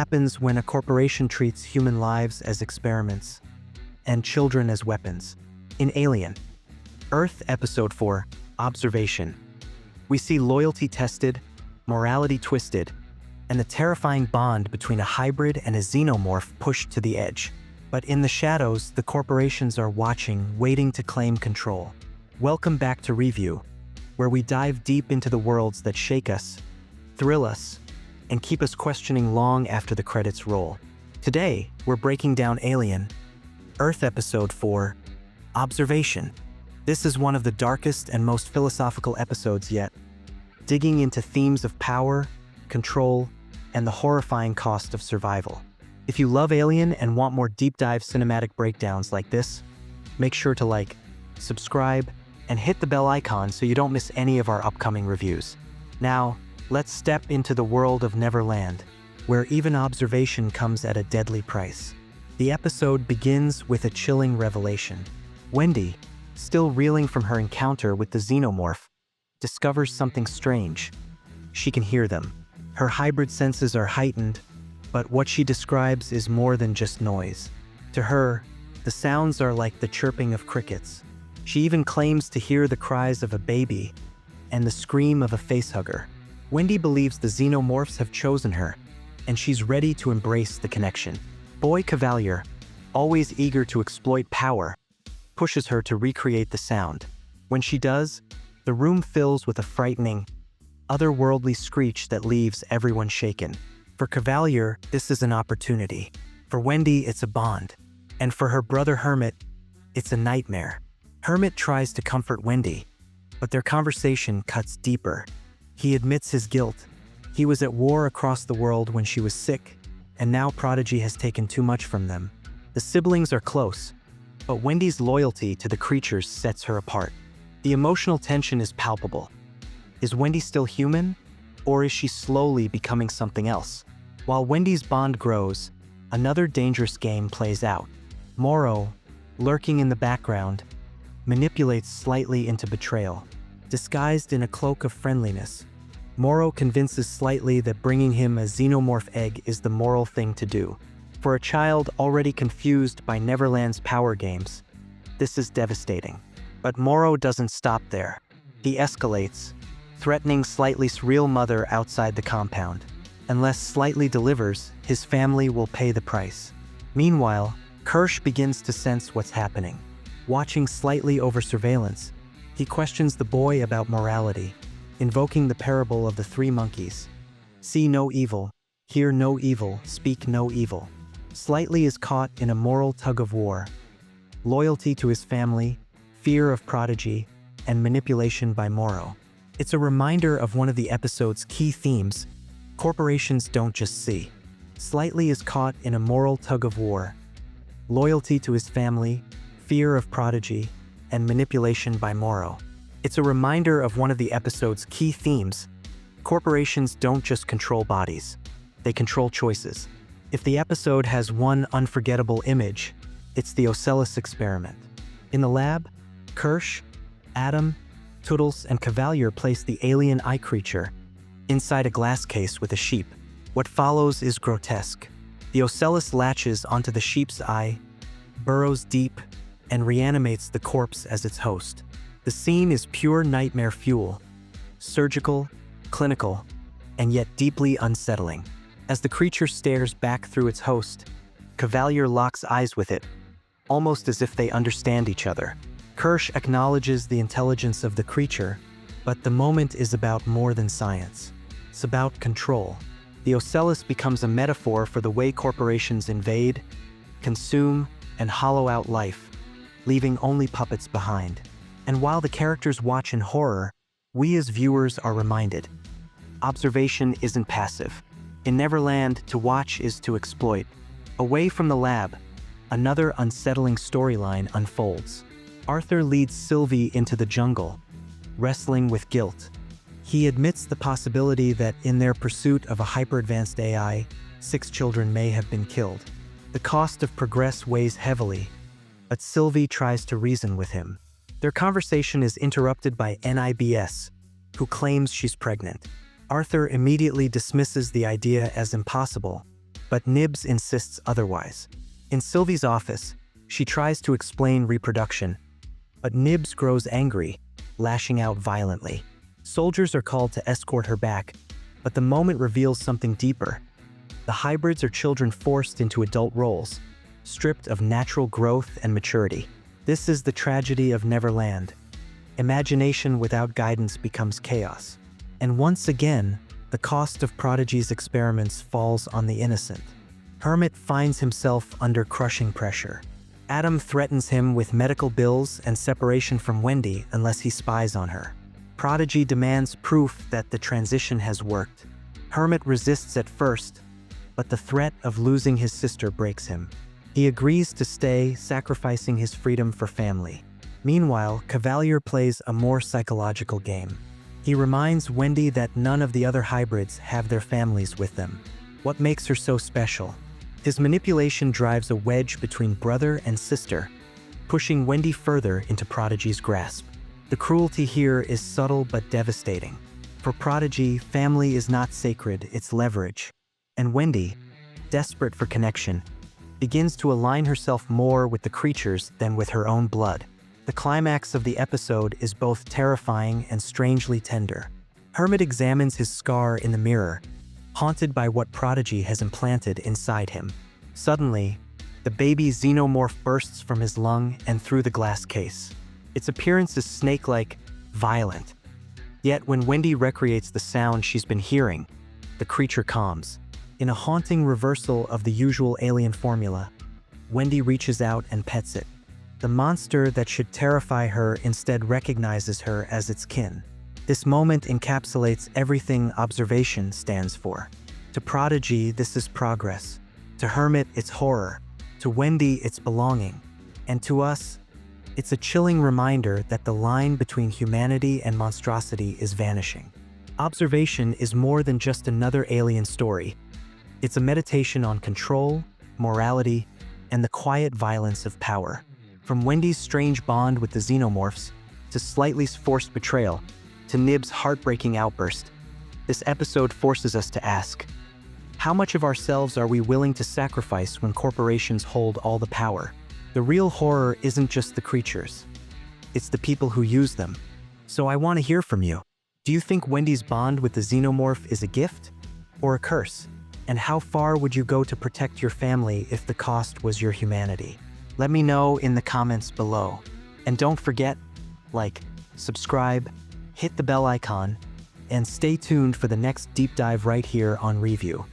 happens when a corporation treats human lives as experiments and children as weapons. In Alien, Earth Episode 4, Observation, we see loyalty tested, morality twisted, and the terrifying bond between a hybrid and a xenomorph pushed to the edge. But in the shadows, the corporations are watching, waiting to claim control. Welcome back to Review, where we dive deep into the worlds that shake us, thrill us, and keep us questioning long after the credits roll. Today, we're breaking down Alien, Earth Episode 4, Observation. This is one of the darkest and most philosophical episodes yet, digging into themes of power, control, and the horrifying cost of survival. If you love Alien and want more deep dive cinematic breakdowns like this, make sure to like, subscribe, and hit the bell icon so you don't miss any of our upcoming reviews. Now, let's step into the world of Neverland, where even observation comes at a deadly price. The episode begins with a chilling revelation. Wendy, still reeling from her encounter with the Xenomorph, discovers something strange. She can hear them. Her hybrid senses are heightened, but what she describes is more than just noise. To her, the sounds are like the chirping of crickets. She even claims to hear the cries of a baby and the scream of a facehugger. Wendy believes the Xenomorphs have chosen her, and she's ready to embrace the connection. Boy Cavalier, always eager to exploit power, pushes her to recreate the sound. When she does, the room fills with a frightening, otherworldly screech that leaves everyone shaken. For Cavalier, this is an opportunity. For Wendy, it's a bond. And for her brother Hermit, it's a nightmare. Hermit tries to comfort Wendy, but their conversation cuts deeper. He admits his guilt. He was at war across the world when she was sick, and now Prodigy has taken too much from them. The siblings are close, but Wendy's loyalty to the creatures sets her apart. The emotional tension is palpable. Is Wendy still human, or is she slowly becoming something else? While Wendy's bond grows, another dangerous game plays out. Morrow, lurking in the background, manipulates slightly into betrayal. Disguised in a cloak of friendliness, Morrow convinces slightly that bringing him a xenomorph egg is the moral thing to do. For a child already confused by Neverland's power games, this is devastating. But Morrow doesn't stop there. He escalates, threatening Slightly's real mother outside the compound. Unless Slightly delivers, his family will pay the price. Meanwhile, Kirsch begins to sense what's happening. Watching Slightly over surveillance, he questions the boy about morality, invoking the parable of the three monkeys. See no evil, hear no evil, speak no evil. Slightly is caught in a moral tug-of-war. Loyalty to his family, fear of Prodigy, and manipulation by Morrow. It's a reminder of one of the episode's key themes: corporations don't just see. Slightly is caught in a moral tug-of-war. Loyalty to his family, fear of Prodigy, and manipulation by Morrow. It's a reminder of one of the episode's key themes: corporations don't just control bodies, they control choices. If the episode has one unforgettable image, it's the Oelis experiment. In the lab, Kirsch, Adam, Toodles, and Cavalier place the alien eye creature inside a glass case with a sheep. What follows is grotesque. The Oelis latches onto the sheep's eye, burrows deep, and reanimates the corpse as its host. The scene is pure nightmare fuel, surgical, clinical, and yet deeply unsettling. As the creature stares back through its host, Cavalier locks eyes with it, almost as if they understand each other. Kirsch acknowledges the intelligence of the creature, but the moment is about more than science. It's about control. The Oelis becomes a metaphor for the way corporations invade, consume, and hollow out life, leaving only puppets behind. And while the characters watch in horror, we as viewers are reminded: observation isn't passive. In Neverland, to watch is to exploit. Away from the lab, another unsettling storyline unfolds. Arthur leads Sylvie into the jungle, wrestling with guilt. He admits the possibility that in their pursuit of a hyper-advanced AI, 6 children may have been killed. The cost of progress weighs heavily, but Sylvie tries to reason with him. Their conversation is interrupted by NIBS, who claims she's pregnant. Arthur immediately dismisses the idea as impossible, But Nibs insists otherwise. In Sylvie's office, she tries to explain reproduction, but Nibs grows angry, lashing out violently. Soldiers are called to escort her back, but the moment reveals something deeper. The hybrids are children forced into adult roles, stripped of natural growth and maturity. This is the tragedy of Neverland. Imagination without guidance becomes chaos. And once again, the cost of Prodigy's experiments falls on the innocent. Hermit finds himself under crushing pressure. Adam threatens him with medical bills and separation from Wendy unless he spies on her. Prodigy demands proof that the transition has worked. Hermit resists at first, but the threat of losing his sister breaks him. He agrees to stay, sacrificing his freedom for family. Meanwhile, Cavalier plays a more psychological game. He reminds Wendy that none of the other hybrids have their families with them. What makes her so special? His manipulation drives a wedge between brother and sister, pushing Wendy further into Prodigy's grasp. The cruelty here is subtle but devastating. For Prodigy, family is not sacred, it's leverage. And Wendy, desperate for connection, begins to align herself more with the creatures than with her own blood. The climax of the episode is both terrifying and strangely tender. Hermit examines his scar in the mirror, haunted by what Prodigy has implanted inside him. Suddenly, the baby Xenomorph bursts from his lung and through the glass case. Its appearance is snake-like, violent. Yet when Wendy recreates the sound she's been hearing, the creature calms. In a haunting reversal of the usual alien formula, Wendy reaches out and pets it. The monster that should terrify her instead recognizes her as its kin. This moment encapsulates everything observation stands for. To Prodigy, this is progress. To Hermit, it's horror. To Wendy, it's belonging. And to us, it's a chilling reminder that the line between humanity and monstrosity is vanishing. Observation is more than just another alien story. It's a meditation on control, morality, and the quiet violence of power. From Wendy's strange bond with the Xenomorphs, to Slightly's forced betrayal, to Nib's heartbreaking outburst, this episode forces us to ask, how much of ourselves are we willing to sacrifice when corporations hold all the power? The real horror isn't just the creatures. It's the people who use them. So I want to hear from you. Do you think Wendy's bond with the Xenomorph is a gift or a curse? And how far would you go to protect your family if the cost was your humanity? Let me know in the comments below. And don't forget, like, subscribe, hit the bell icon, and stay tuned for the next deep dive right here on Review.